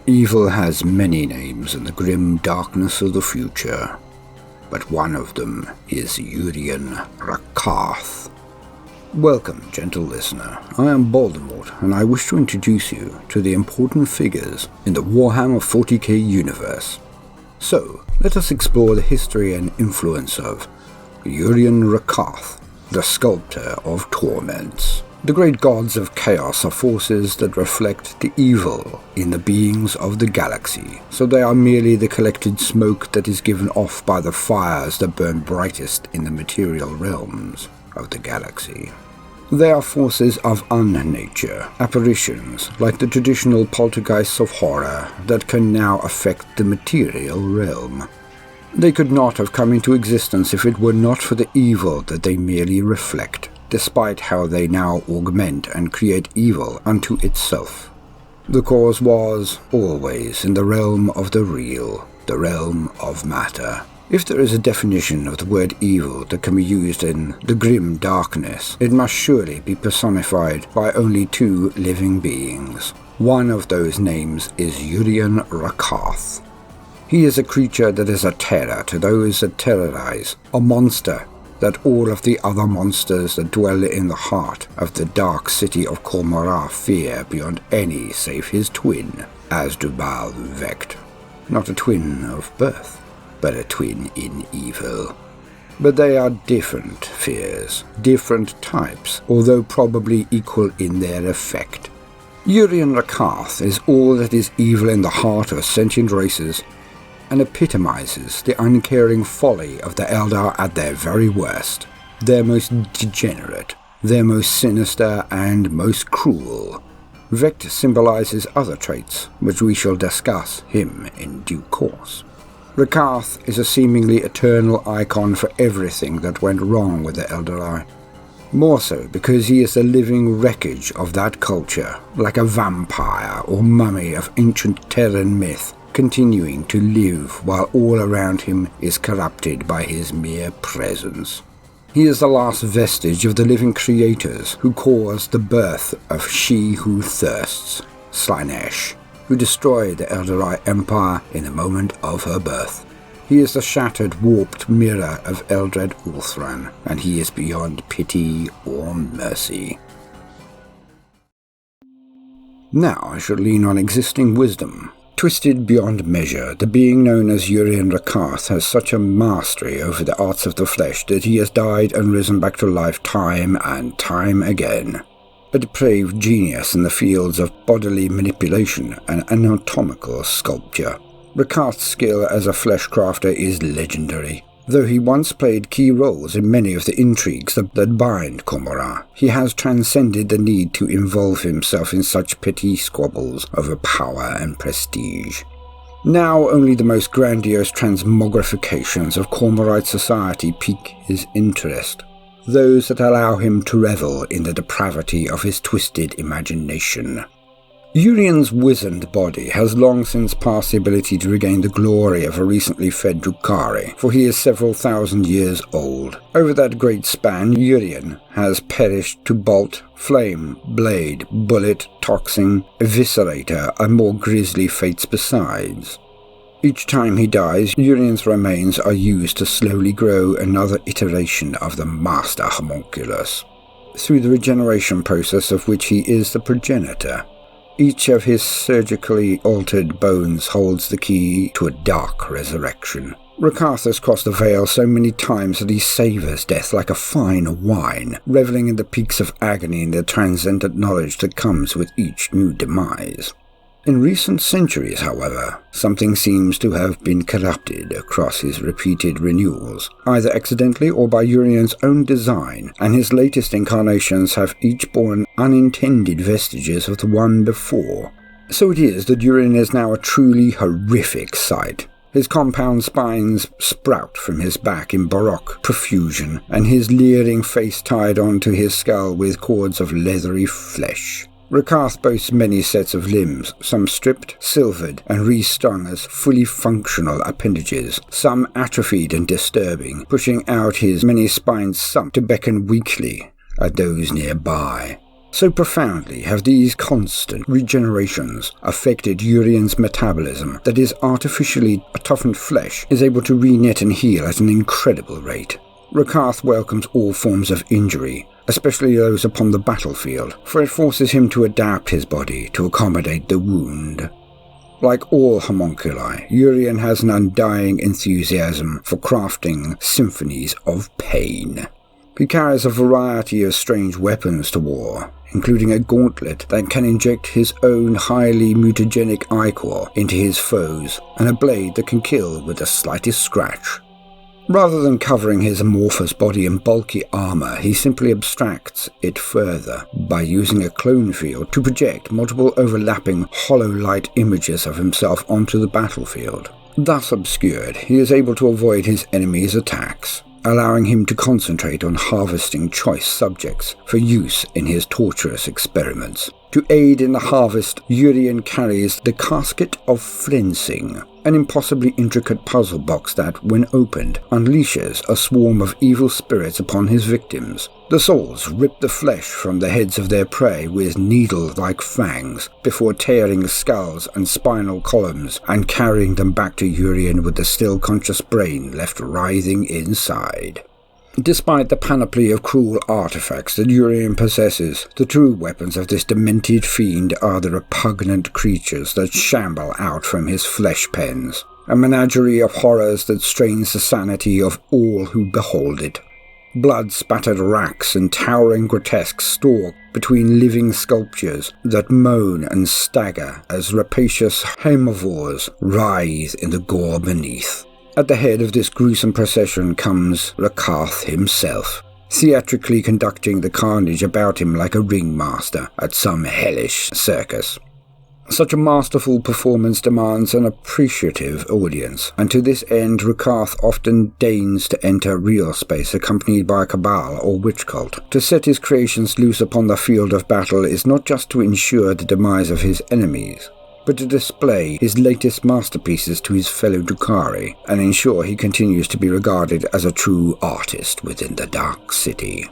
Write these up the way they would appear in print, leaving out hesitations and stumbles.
Evil has many names in the grim darkness of the future, but one of them is Urien Rakarth. Welcome, gentle listener. I am Baldermort, and I wish to introduce you to the important figures in the Warhammer 40K universe. So, let us explore the history and influence of Urien Rakarth, the Sculptor of Torments. The great gods of chaos are forces that reflect the evil in the beings of the galaxy, so they are merely the collected smoke that is given off by the fires that burn brightest in the material realms of the galaxy. They are forces of unnature, apparitions like the traditional poltergeists of horror that can now affect the material realm. They could not have come into existence if it were not for the evil that they merely reflect, despite how they now augment and create evil unto itself. The cause was always in the realm of the real, the realm of matter. If there is a definition of the word evil that can be used in the grim darkness, it must surely be personified by only two living beings. One of those names is Urien Rakarth. He is a creature that is a terror to those that terrorize, a monster that all of the other monsters that dwell in the heart of the dark city of Khormorah fear beyond any save his twin, Asdrubal Vect. Not a twin of birth, but a twin in evil. But they are different fears, different types, although probably equal in their effect. Urien Rakarth is all that is evil in the heart of sentient races, and epitomizes the uncaring folly of the Eldar at their very worst, their most degenerate, their most sinister and most cruel. Vect symbolizes other traits, which we shall discuss him in due course. Rakarth is a seemingly eternal icon for everything that went wrong with the Eldar. More so because he is the living wreckage of that culture, like a vampire or mummy of ancient Terran myth, continuing to live while all around him is corrupted by his mere presence. He is the last vestige of the living creators who caused the birth of She Who Thirsts, Slaanesh, who destroyed the Eldar Empire in the moment of her birth. He is the shattered, warped mirror of Eldred Ulthran, and he is beyond pity or mercy. Now I shall lean on existing wisdom. Twisted beyond measure, the being known as Urien Rakarth has such a mastery over the arts of the flesh that he has died and risen back to life time and time again. A depraved genius in the fields of bodily manipulation and anatomical sculpture. Rakarth's skill as a flesh crafter is legendary. Though he once played key roles in many of the intrigues that bind Khormorah, he has transcended the need to involve himself in such petty squabbles over power and prestige. Now only the most grandiose transmogrifications of Khormorite society pique his interest, those that allow him to revel in the depravity of his twisted imagination. Urien's wizened body has long since passed the ability to regain the glory of a recently fed Drukhari, for he is several thousand years old. Over that great span, Urien has perished to bolt, flame, blade, bullet, toxin, eviscerator, and more grisly fates besides. Each time he dies, Urien's remains are used to slowly grow another iteration of the master homunculus, through the regeneration process of which he is the progenitor. Each of his surgically altered bones holds the key to a dark resurrection. Rakarth has crossed the veil so many times that he savours death like a fine wine, revelling in the peaks of agony and the transcendent knowledge that comes with each new demise. In recent centuries, however, something seems to have been corrupted across his repeated renewals, either accidentally or by Urien's own design, and his latest incarnations have each borne unintended vestiges of the one before. So it is that Urien is now a truly horrific sight. His compound spines sprout from his back in baroque profusion, and his leering face tied onto his skull with cords of leathery flesh. Rakarth boasts many sets of limbs, some stripped, silvered, and restrung as fully functional appendages, some atrophied and disturbing, pushing out his many spines sunk to beckon weakly at those nearby. So profoundly have these constant regenerations affected Urien's metabolism that his artificially toughened flesh is able to reknit and heal at an incredible rate. Rakarth welcomes all forms of injury, especially those upon the battlefield, for it forces him to adapt his body to accommodate the wound. Like all homunculi, Urien has an undying enthusiasm for crafting symphonies of pain. He carries a variety of strange weapons to war, including a gauntlet that can inject his own highly mutagenic ichor into his foes, and a blade that can kill with the slightest scratch. Rather than covering his amorphous body in bulky armor, he simply abstracts it further by using a clone field to project multiple overlapping hollow light images of himself onto the battlefield. Thus obscured, he is able to avoid his enemies' attacks, allowing him to concentrate on harvesting choice subjects for use in his torturous experiments. To aid in the harvest, Urien carries the Casket of Flensing, an impossibly intricate puzzle box that, when opened, unleashes a swarm of evil spirits upon his victims. The souls rip the flesh from the heads of their prey with needle-like fangs, before tearing skulls and spinal columns and carrying them back to Urien with the still-conscious brain left writhing inside. Despite the panoply of cruel artifacts that Urien possesses, the true weapons of this demented fiend are the repugnant creatures that shamble out from his flesh pens, a menagerie of horrors that strains the sanity of all who behold it. Blood-spattered racks and towering grotesques stalk between living sculptures that moan and stagger as rapacious herbivores writhe in the gore beneath. At the head of this gruesome procession comes Rakarth himself, theatrically conducting the carnage about him like a ringmaster at some hellish circus. Such a masterful performance demands an appreciative audience, and to this end Rakarth often deigns to enter real space accompanied by a cabal or witch cult. To set his creations loose upon the field of battle is not just to ensure the demise of his enemies, but to display his latest masterpieces to his fellow Drukhari, and ensure he continues to be regarded as a true artist within the Dark City.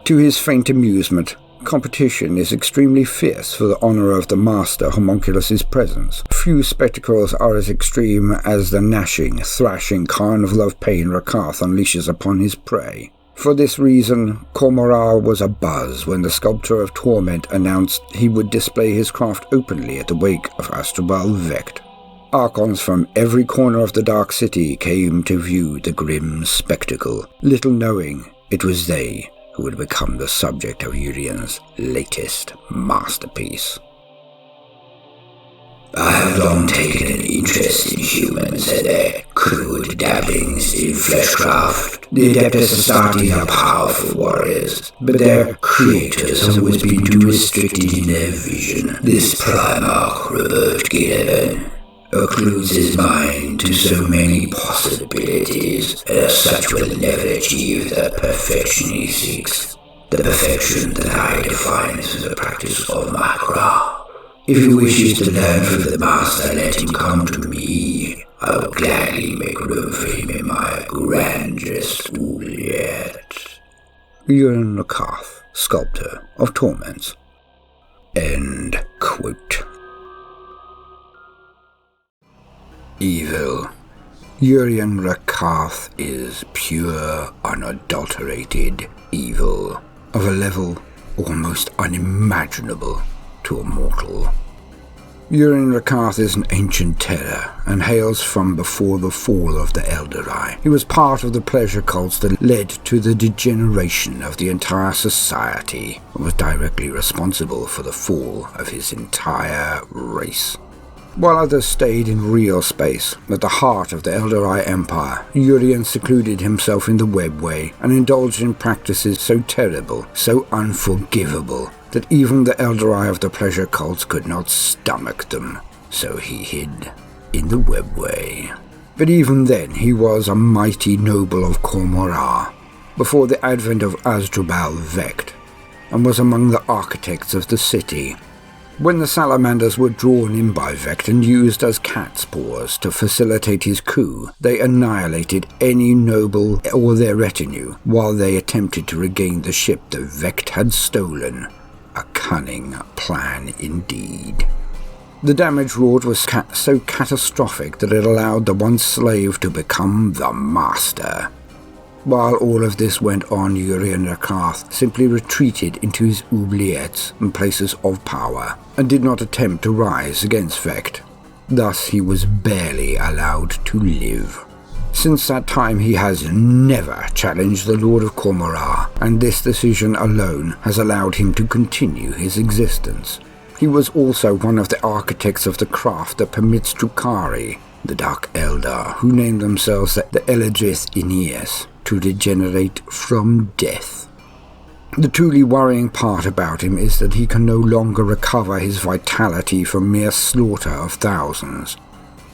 To his faint amusement, competition is extremely fierce for the honor of the master homunculus's presence. Few spectacles are as extreme as the gnashing, thrashing carnival of pain Rakarth unleashes upon his prey. For this reason, Cormoral was abuzz when the Sculptor of Torment announced he would display his craft openly at the wake of Asdrubal Vecht. Archons from every corner of the Dark City came to view the grim spectacle, little knowing it was they who would become the subject of Urien's latest masterpiece. I have long taken an interest in humans and their crude dabblings in fleshcraft. The Adeptus Astartes are powerful warriors, but their creators have always been too restricted in their vision. This Primarch, Robert Gillivan, occludes his mind to so many possibilities, and as such will never achieve the perfection he seeks. The perfection that I define as the practice of my craft. If he wishes to learn from the master, let him come to me. I will gladly make room for him in my grandest school yet. Urien Rakarth, Sculptor of Torments. End quote. Evil. Urien Rakarth is pure, unadulterated evil, of a level almost unimaginable to a mortal. Urien Rakarth is an ancient terror, and hails from before the fall of the Eldar. He was part of the pleasure cults that led to the degeneration of the entire society, and was directly responsible for the fall of his entire race. While others stayed in real space, at the heart of the Eldar Empire, Urien secluded himself in the webway and indulged in practices so terrible, so unforgivable, that even the Eldar of the pleasure cults could not stomach them, so he hid in the webway. But even then he was a mighty noble of Cormoral, before the advent of Asdrubal Vecht, and was among the architects of the city. When the salamanders were drawn in by Vecht and used as cat's paws to facilitate his coup, they annihilated any noble or their retinue while they attempted to regain the ship that Vecht had stolen. a cunning plan indeed. The damage wrought was so catastrophic that it allowed the once slave to become the master. While all of this went on, Urien Rakarth simply retreated into his oubliettes and places of power, and did not attempt to rise against Vecht. Thus he was barely allowed to live. Since that time he has never challenged the Lord of Cormorra, and this decision alone has allowed him to continue his existence. He was also one of the architects of the craft that permits Drukhari, the Dark Eldar, who named themselves the Eldar, to regenerate from death. The truly worrying part about him is that he can no longer recover his vitality from mere slaughter of thousands.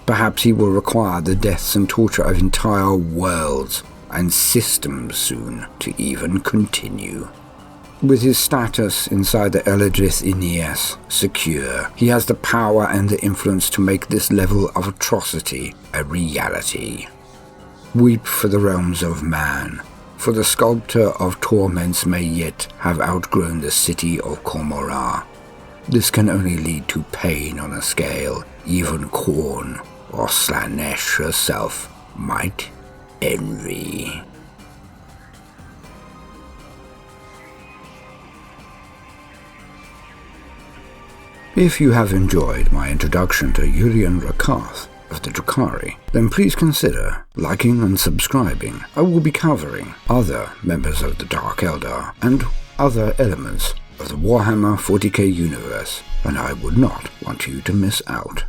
Perhaps he will require the deaths and torture of entire worlds and systems soon to even continue. With his status inside the Eldar secure, he has the power and the influence to make this level of atrocity a reality. Weep for the realms of man, for the Sculptor of Torments may yet have outgrown the city of Cormorra. This can only lead to pain on a scale even Khorne or Slaanesh herself might envy. If you have enjoyed my introduction to Urien Rakarth of the Drukhari, then please consider liking and subscribing. I will be covering other members of the Dark Eldar and other elements of the Warhammer 40K universe, and I would not want you to miss out.